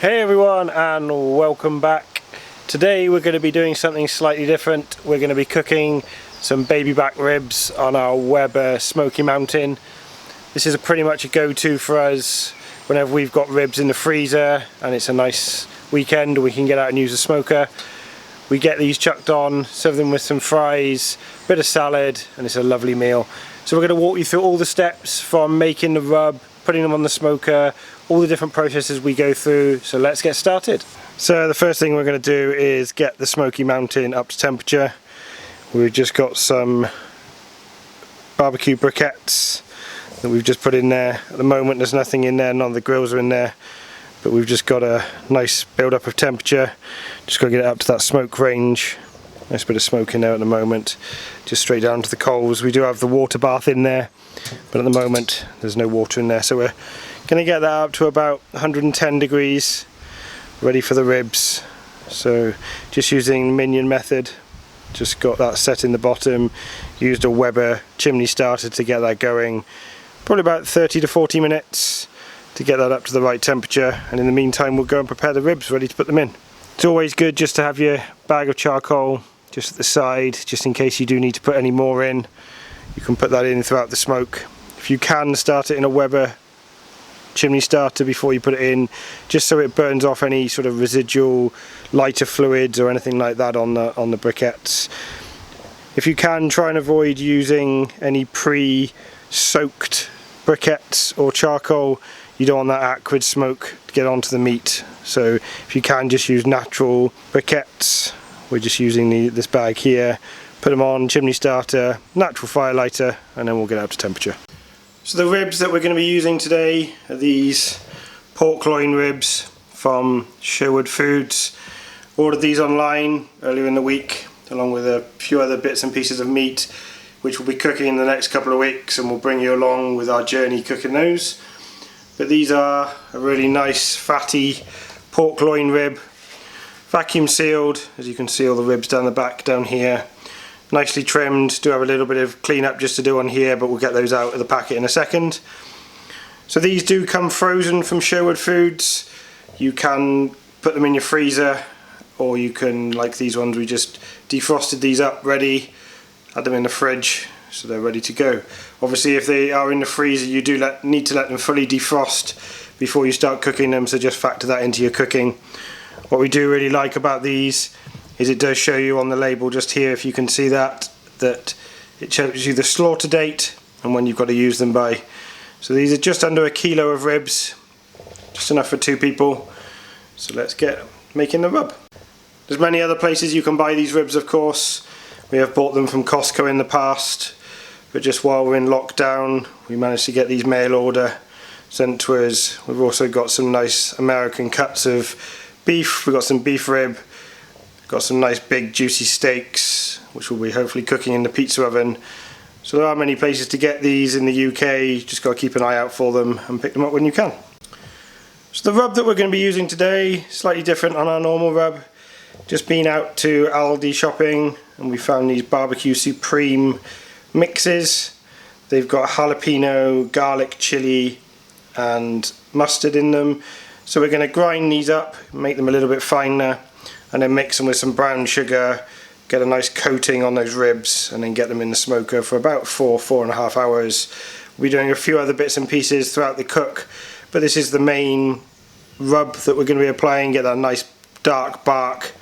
Hey everyone, and welcome back. Today we're going to be doing something slightly different. We're going to be cooking some baby back ribs on our Weber Smokey Mountain. This is pretty much a go-to for us whenever we've got ribs in the freezer and it's a nice weekend, we can get out and use a smoker. We get these chucked on, serve them with some fries, a bit of salad, and it's a lovely meal. So we're going to walk you through all the steps from making the rub, putting them on the smoker, all the different processes we go through. So let's get started. So the first thing we're going to do is get the Smokey Mountain up to temperature. We've just got some barbecue briquettes that we've just put in there. At the moment there's nothing in there, none of the grills are in there, but we've just got a nice build up of temperature. Just got to get it up to that smoke range. Nice bit of smoke in there at the moment, just straight down to the coals. We do have the water bath in there, but at the moment there's no water in there, so we're going to get that up to about 110 degrees, ready for the ribs. So just using the minion method, just got that set in the bottom, used a Weber chimney starter to get that going, probably about 30 to 40 minutes to get that up to the right temperature, and in the meantime we'll go and prepare the ribs, ready to put them in. It's always good just to have your bag of charcoal just at the side, just in case you do need to put any more in. You can put that in throughout the smoke. If you can, start it in a Weber chimney starter before you put it in, just so it burns off any sort of residual lighter fluids or anything like that on the briquettes. If you can, try and avoid using any pre-soaked briquettes or charcoal. You don't want that acrid smoke to get onto the meat, so if you can, just use natural briquettes. We're just using this bag here, put them on, chimney starter, natural fire lighter, and then we'll get up to temperature. So the ribs that we're going to be using today are these pork loin ribs from Sherwood Foods. Ordered these online earlier in the week, along with a few other bits and pieces of meat, which we'll be cooking in the next couple of weeks, and we'll bring you along with our journey cooking those. But these are a really nice fatty pork loin rib, vacuum sealed, as you can see all the ribs down the back down here. Nicely trimmed, do have a little bit of clean up just to do on here, but we'll get those out of the packet in a second. So these do come frozen from Sherwood Foods. You can put them in your freezer, or you can, like these ones, we just defrosted these up ready, had them in the fridge, so they're ready to go. Obviously if they are in the freezer, you do need to let them fully defrost before you start cooking them, so just factor that into your cooking. What we do really like about these is it does show you on the label just here, if you can see that it shows you the slaughter date and when you've got to use them by. So these are just under a kilo of ribs, just enough for 2 people. So let's get making the rub. There's many other places you can buy these ribs, of course. We have bought them from Costco in the past, but just while we're in lockdown we managed to get these mail order sent to us. We've also got some nice American cuts of beef. We've got some beef rib, got some nice big juicy steaks, which we'll be hopefully cooking in the pizza oven. So there are many places to get these in the UK, you just got to keep an eye out for them and pick them up when you can. So the rub that we're going to be using today, slightly different on our normal rub. Just been out to Aldi shopping and we found these barbecue supreme mixes. They've got jalapeno, garlic, chili and mustard in them. So we're going to grind these up, make them a little bit finer, and then mix them with some brown sugar, get a nice coating on those ribs, and then get them in the smoker for about 4.5 hours. We'll be doing a few other bits and pieces throughout the cook, but this is the main rub that we're going to be applying. Get that nice dark bark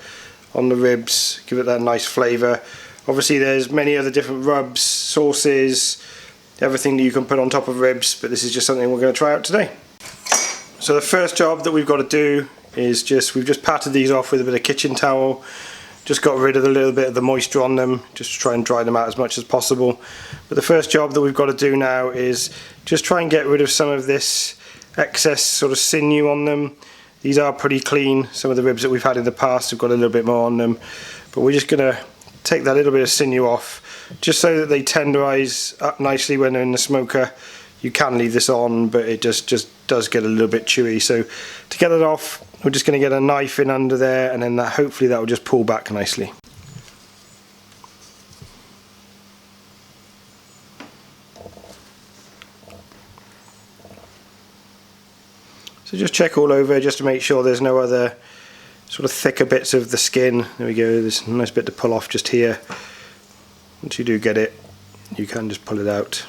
on the ribs, give it that nice flavour. Obviously there's many other different rubs, sauces, everything that you can put on top of ribs, but this is just something we're going to try out today. So the first job that we've got to do is we've just patted these off with a bit of kitchen towel, just got rid of a little bit of the moisture on them, just to try and dry them out as much as possible. But the first job that we've got to do now is just try and get rid of some of this excess sort of sinew on them. These are pretty clean. Some of the ribs that we've had in the past have got a little bit more on them, but we're just going to take that little bit of sinew off, just so that they tenderize up nicely when they're in the smoker. You can leave this on, but it just does get a little bit chewy. So to get it off, we're just going to get a knife in under there, and then hopefully that will just pull back nicely. So So just check all over just to make sure there's no other sort of thicker bits of the skin. There we go, there's a nice bit to pull off just here. Once you do get it, you can just pull it out.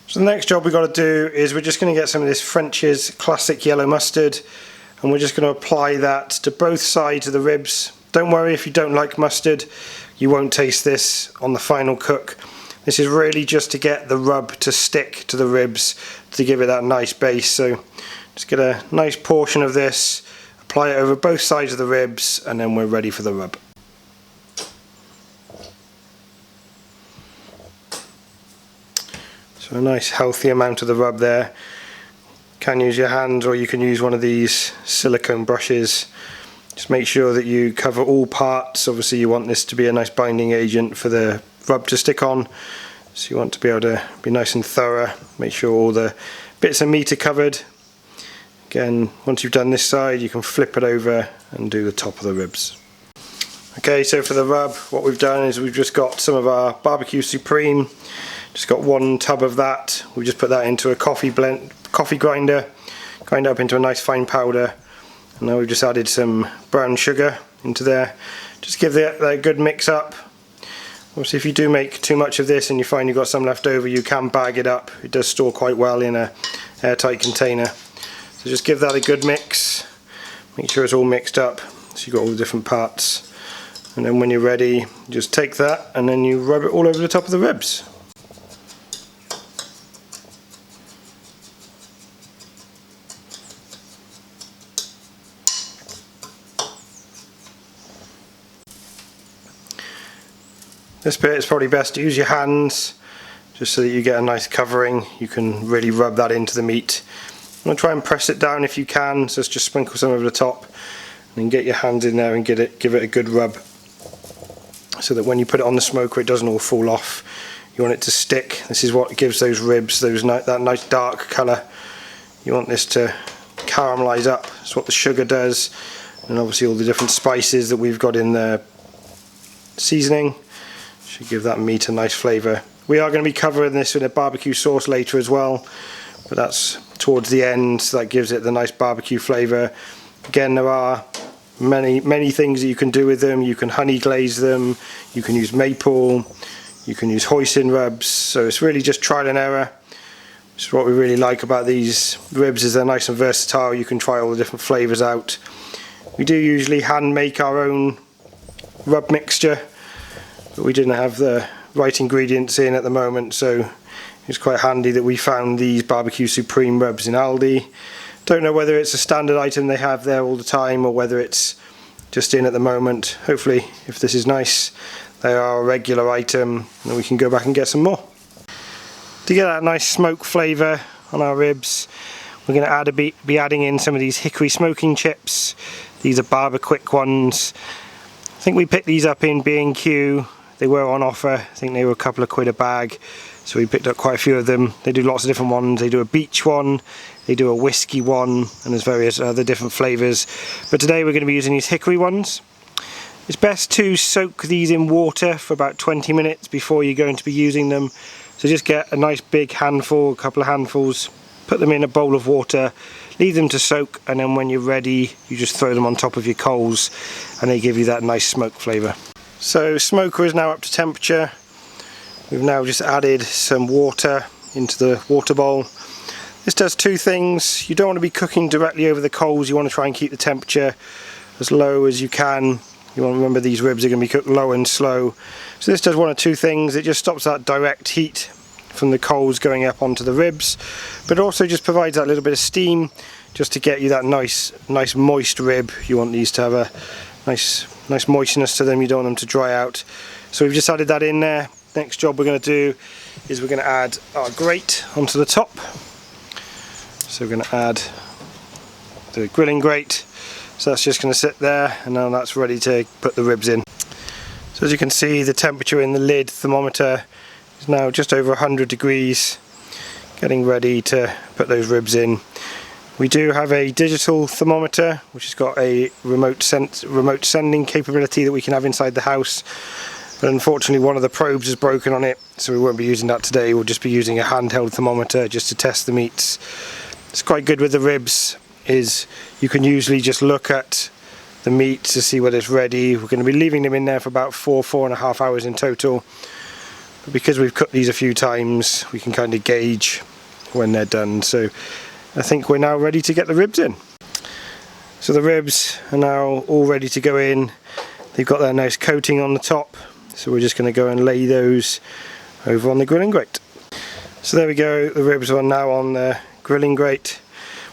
So the next job we've got to do is we're just going to get some of this French's classic yellow mustard, and we're just going to apply that to both sides of the ribs. Don't worry if you don't like mustard, you won't taste this on the final cook. This is really just to get the rub to stick to the ribs, to give it that nice base. So just get a nice portion of this, apply it over both sides of the ribs, and then we're ready for the rub. So a nice healthy amount of the rub there. You can use your hands or you can use one of these silicone brushes. Just make sure that you cover all parts. Obviously you want this to be a nice binding agent for the rub to stick on. So you want to be able to be nice and thorough. Make sure all the bits of meat are covered. Again, once you've done this side, you can flip it over and do the top of the ribs. Okay, so for the rub, what we've done is we've just got some of our barbecue supreme. Just got one tub of that. We just put that into a coffee grinder, grind up into a nice fine powder, and now we've just added some brown sugar into there. Just give that a good mix up. Obviously if you do make too much of this and you find you've got some left over, you can bag it up. It does store quite well in a airtight container. So just give that a good mix, make sure it's all mixed up so you've got all the different parts, and then when you're ready, just take that and then you rub it all over the top of the ribs. This bit is probably best to use your hands, just so that you get a nice covering. You can really rub that into the meat. I'm going to try and press it down if you can, so just sprinkle some over the top, and then get your hands in there and give it a good rub, so that when you put it on the smoker it doesn't all fall off. You want it to stick. This is what gives those ribs that nice dark colour. You want this to caramelise up. That's what the sugar does, and obviously all the different spices that we've got in the seasoning should give that meat a nice flavour. We are going to be covering this with a barbecue sauce later as well, but that's towards the end, so that gives it the nice barbecue flavour. Again, there are many things that you can do with them. You can honey glaze them, you can use maple, you can use hoisin rubs, so it's really just trial and error. This is what we really like about these ribs, is they're nice and versatile. You can try all the different flavours out. We do usually hand make our own rub mixture, but we didn't have the right ingredients in at the moment, so it's quite handy that we found these barbecue supreme rubs in Aldi. Don't know whether it's a standard item they have there all the time or whether it's just in at the moment. Hopefully, if this is nice, they are a regular item and we can go back and get some more. To get that nice smoke flavour on our ribs, we're going to be adding in some of these hickory smoking chips. These are Barbaquick ones. I think we picked these up in B&Q. They were on offer. I think they were a couple of quid a bag, so we picked up quite a few of them. They do lots of different ones. They do a beach one, they do a whiskey one, and there's various other different flavours. But today we're going to be using these hickory ones. It's best to soak these in water for about 20 minutes before you're going to be using them. So just get a nice big handful, a couple of handfuls, put them in a bowl of water, leave them to soak, and then when you're ready you just throw them on top of your coals and they give you that nice smoke flavour. So smoker is now up to temperature. We've now just added some water into the water bowl. This does two things. You don't want to be cooking directly over the coals. You want to try and keep the temperature as low as you can. You want to remember these ribs are going to be cooked low and slow. So this does one of two things. It just stops that direct heat from the coals going up onto the ribs, but it also just provides that little bit of steam just to get you that nice moist rib. You want these to have a nice moistness to them. You don't want them to dry out. So we've just added that in there. Next job we're going to do is we're going to add our grate onto the top. So we're going to add the grilling grate. So that's just going to sit there, and now that's ready to put the ribs in. So as you can see, the temperature in the lid thermometer is now just over 100 degrees, getting ready to put those ribs in. We do have a digital thermometer which has got a remote sending capability that we can have inside the house. But unfortunately one of the probes is broken on it, so we won't be using that today. We'll just be using a handheld thermometer just to test the meats. It's quite good with the ribs, is you can usually just look at the meat to see whether it's ready. We're going to be leaving them in there for about 4.5 hours in total. But because we've cooked these a few times, we can kind of gauge when they're done. So I think we're now ready to get the ribs in. So the ribs are now all ready to go in. They've got that nice coating on the top. So we're just going to go and lay those over on the grilling grate. So there we go, the ribs are now on the grilling grate.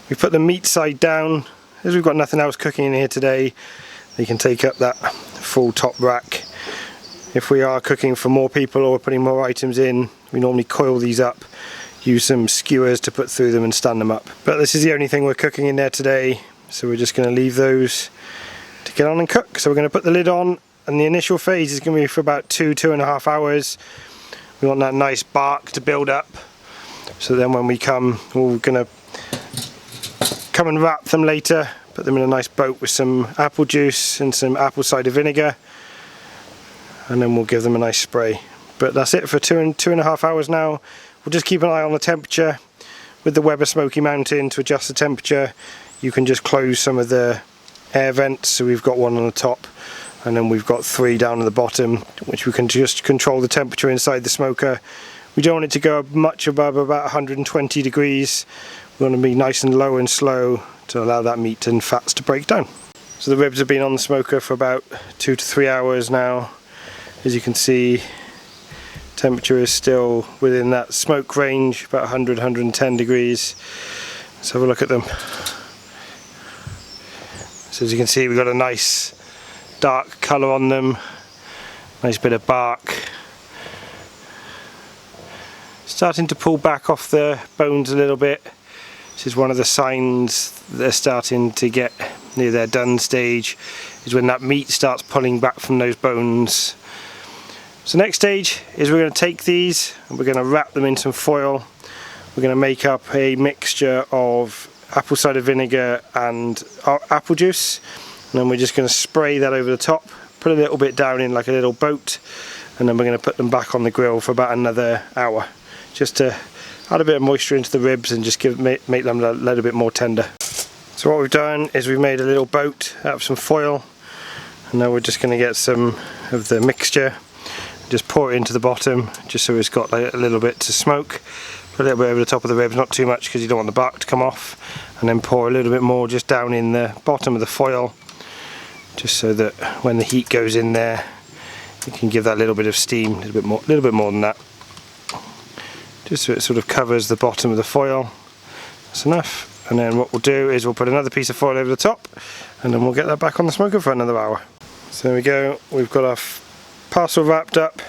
We put the meat side down. As we've got nothing else cooking in here today, they can take up that full top rack. If we are cooking for more people or putting more items in, we normally coil these up, use some skewers to put through them and stand them up. But this is the only thing we're cooking in there today, so we're just going to leave those to get on and cook. So we're going to put the lid on, and the initial phase is going to be for about 2.5 hours. We want that nice bark to build up, so then when we come, we're going to come and wrap them later, put them in a nice boat with some apple juice and some apple cider vinegar, and then we'll give them a nice spray. But that's it for 2.5 hours now. We'll just keep an eye on the temperature. With the Weber Smokey Mountain, to adjust the temperature, you can just close some of the air vents. So we've got one on the top, and then we've got 3 down at the bottom, which we can just control the temperature inside the smoker. We don't want it to go much above about 120 degrees. We want to be nice and low and slow to allow that meat and fats to break down. So the ribs have been on the smoker for about 2 to 3 hours now. As you can see, temperature is still within that smoke range, about 100-110 degrees. Let's have a look at them. So as you can see, we've got a nice dark colour on them, nice bit of bark. Starting to pull back off the bones a little bit. This is one of the signs they're starting to get near their done stage, is when that meat starts pulling back from those bones. So next stage is we're going to take these and we're going to wrap them in some foil. We're going to make up a mixture of apple cider vinegar and apple juice, and then we're just going to spray that over the top, put a little bit down in like a little boat, and then we're going to put them back on the grill for about another hour, just to add a bit of moisture into the ribs and just make them a little bit more tender. So what we've done is we've made a little boat out of some foil, and now we're just going to get some of the mixture, just pour it into the bottom, just so it's got like a little bit to smoke. Put a little bit over the top of the ribs, not too much because you don't want the bark to come off, and then pour a little bit more just down in the bottom of the foil, just so that when the heat goes in there, you can give that little bit of steam, a little bit more than that. Just so it sort of covers the bottom of the foil. That's enough. And then what we'll do is we'll put another piece of foil over the top, and then we'll get that back on the smoker for another hour. So there we go, we've got our parcel wrapped up.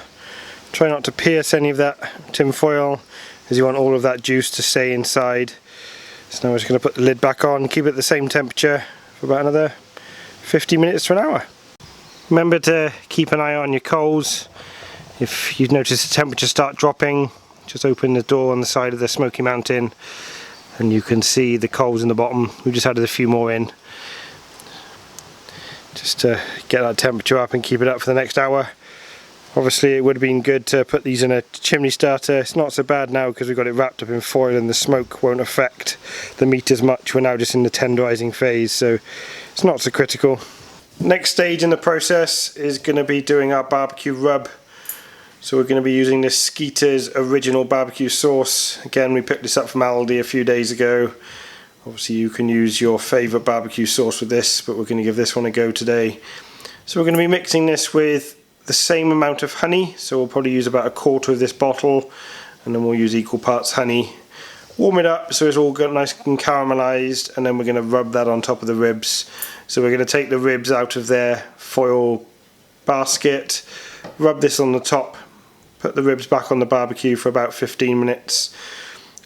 Try not to pierce any of that tin foil, as you want all of that juice to stay inside. So now we're just going to put the lid back on, keep it at the same temperature for about another 50 minutes to an hour. Remember to keep an eye on your coals. If you notice the temperature start dropping, just open the door on the side of the Smoky Mountain and you can see the coals in the bottom. We've just added a few more in, just to get that temperature up and keep it up for the next hour. Obviously it would have been good to put these in a chimney starter. It's not so bad now because we've got it wrapped up in foil and the smoke won't affect the meat as much. We're now just in the tenderizing phase, so it's not so critical. Next stage in the process is going to be doing our barbecue rub. So we're going to be using this Skeeter's original barbecue sauce. Again, we picked this up from Aldi a few days ago. Obviously you can use your favourite barbecue sauce with this, but we're going to give this one a go today. So we're going to be mixing this with the same amount of honey, so we'll probably use about 1/4 of this bottle, and then we'll use equal parts honey. Warm it up so it's all got nice and caramelized, and then we're going to rub that on top of the ribs. So we're going to take the ribs out of their foil basket, rub this on the top, put the ribs back on the barbecue for about 15 minutes,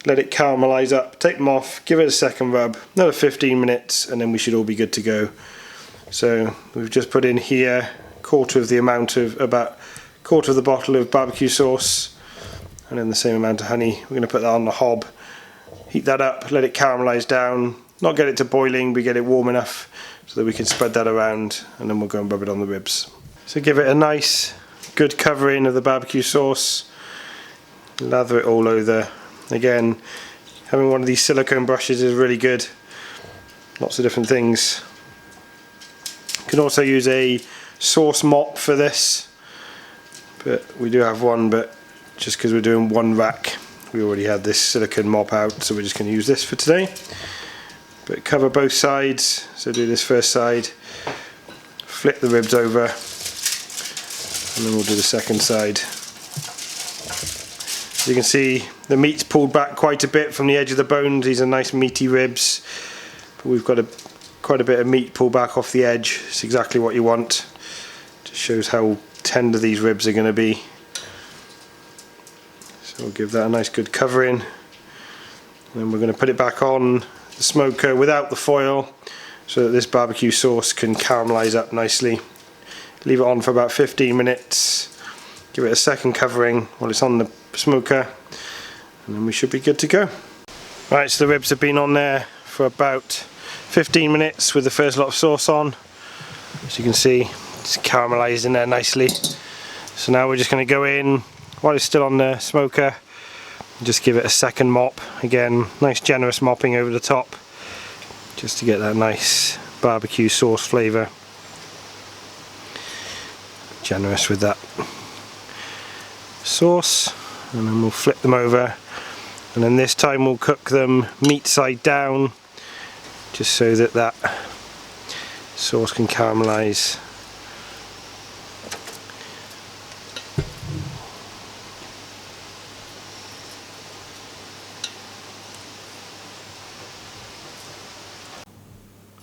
let it caramelize up, take them off, give it a second rub, another 15 minutes, and then we should all be good to go. So we've just put in here about 1/4 of the bottle of barbecue sauce, and then the same amount of honey. We're going to put that on the hob, heat that up, let it caramelize down, not get it to boiling, but get it warm enough so that we can spread that around, and then we'll go and rub it on the ribs. So give it a nice good covering of the barbecue sauce. Lather it all over. Again, having one of these silicone brushes is really good. Lots of different things. You can also use a sauce mop for this, but we do have one, but just because we're doing one rack, we already had this silicone mop out, so we're just going to use this for today. But cover both sides, so do this first side, flip the ribs over, and then we'll do the second side. As you can see, the meat's pulled back quite a bit from the edge of the bones. These are nice meaty ribs, but we've got quite a bit of meat pulled back off the edge. It's exactly what you want. Just shows how tender these ribs are going to be. So we'll give that a nice good covering. And then we're going to put it back on the smoker without the foil, so that this barbecue sauce can caramelize up nicely. Leave it on for about 15 minutes. Give it a second covering while it's on the smoker, and then we should be good to go. Right, so the ribs have been on there for about 15 minutes with the first lot of sauce on. As you can see, it's caramelized in there nicely. So now we're just going to go in while it's still on the smoker and just give it a second mop. Again, nice generous mopping over the top, just to get that nice barbecue sauce flavour. Generous with that sauce, and then we'll flip them over, and then this time we'll cook them meat side down, just so that that sauce can caramelize.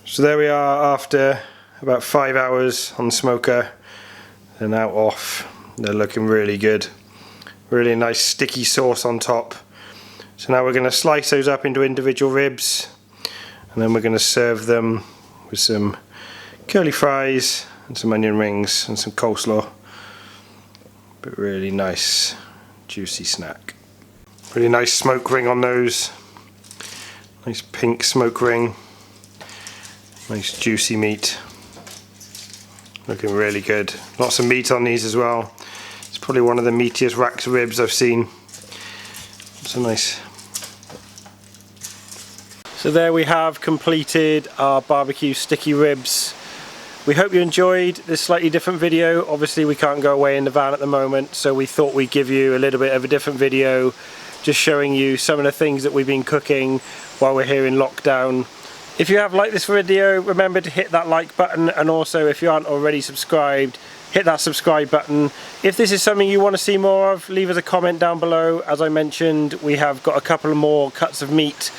So there we are after about 5 hours on the smoker. They're now off. They're looking really good. Really nice sticky sauce on top. So now we're going to slice those up into individual ribs, and then we're going to serve them with some curly fries and some onion rings and some coleslaw. But really nice juicy snack. Really nice smoke ring on those. Nice pink smoke ring. Nice juicy meat. Looking really good. Lots of meat on these as well. It's probably one of the meatiest racks of ribs I've seen. So nice. So there we have completed our barbecue sticky ribs. We hope you enjoyed this slightly different video. Obviously we can't go away in the van at the moment, so we thought we'd give you a little bit of a different video, just showing you some of the things that we've been cooking while we're here in lockdown. If you have liked this video, remember to hit that like button, and also if you aren't already subscribed, hit that subscribe button. If this is something you want to see more of, leave us a comment down below. As I mentioned, we have got a couple of more cuts of meat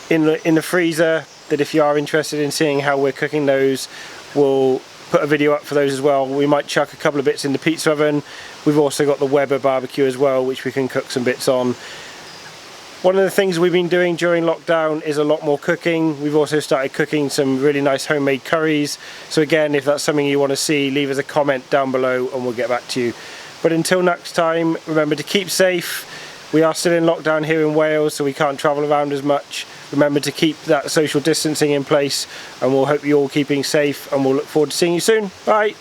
in the freezer that if you are interested in seeing how we're cooking those, we'll put a video up for those as well. We might chuck a couple of bits in the pizza oven. We've also got the Weber barbecue as well, which we can cook some bits on. One of the things we've been doing during lockdown is a lot more cooking. We've also started cooking some really nice homemade curries. So again, if that's something you want to see, leave us a comment down below and we'll get back to you. But until next time, remember to keep safe. We are still in lockdown here in Wales, so we can't travel around as much. Remember to keep that social distancing in place, and we'll hope you're all keeping safe, and we'll look forward to seeing you soon. Bye!